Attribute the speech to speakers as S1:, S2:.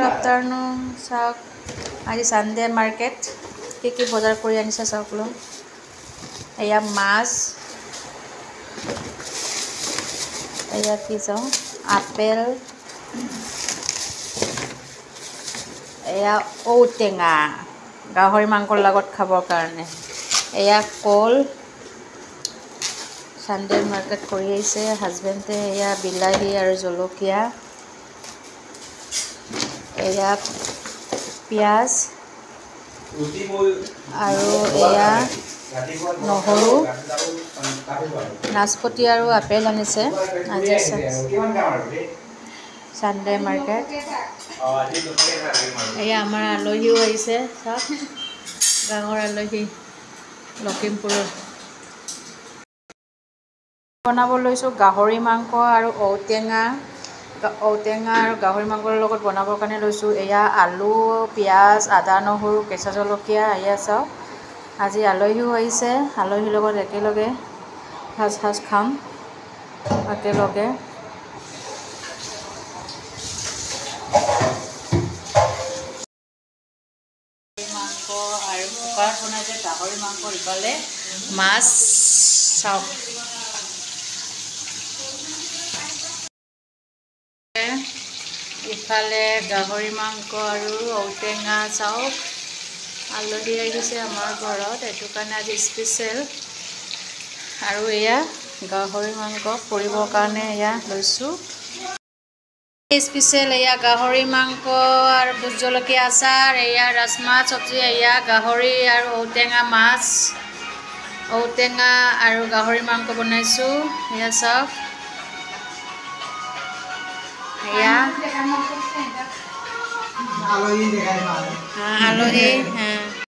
S1: afternoon চাওক আজি Sunday market কি বজাৰ কৰি আনিছে চাওক লো এয়া মাছ এয়া কি চাওক আপেল এয়া ঔটেঙা গাহৰি মাংসৰ লগত খাবৰ কাৰণে এয়া কল সানডে মাৰ্কেট কৰি আহিছে হাজবেণ্ডে এয়া বিলাহী আৰু জলকীয়া এয়া পিয়াজ আৰু এয়া নহৰু নাচপতি আৰু আপেল আনিছে আজি সানডে মাৰ্কেট এয়া আমাৰ আলহীও আহিছে চাওক ডাঙৰ আলহী লখিমপুৰৰ বনাব লৈছোঁ গাহৰি মাংস আৰু ঔটেঙা আৰু গাহৰি মাংসৰ লগত বনাবৰ কাৰণে লৈছোঁ এয়া আলু পিঁয়াজ আদা নহৰু কেঁচা জলকীয়া এয়া চাওক আজি আলহীও আহিছে আলহীৰ লগত একেলগে সাজ খাম একেলগে মাংস আৰু কুকাৰত বনাইছে গাহৰি মাংস ইফালে মাছ চাওক ইফালে গাহৰি মাংস আৰু ঔটেঙা চাওক আলহী আহিছে আমাৰ ঘৰত এইটো কাৰণে আজি স্পেচিয়েল আৰু এয়া গাহৰি মাংস কৰিবৰ কাৰণে এয়া লৈছোঁ স্পেচিয়েল এয়া গাহৰি মাংস আৰু ভোট জলকীয়া আচাৰ এয়া ৰাজমাহ চব্জি এয়া গাহৰি আৰু ঔটেঙা মাছ ঔটেঙা আৰু গাহৰি মাংস বনাইছোঁ এয়া চাওক এয়া আলহী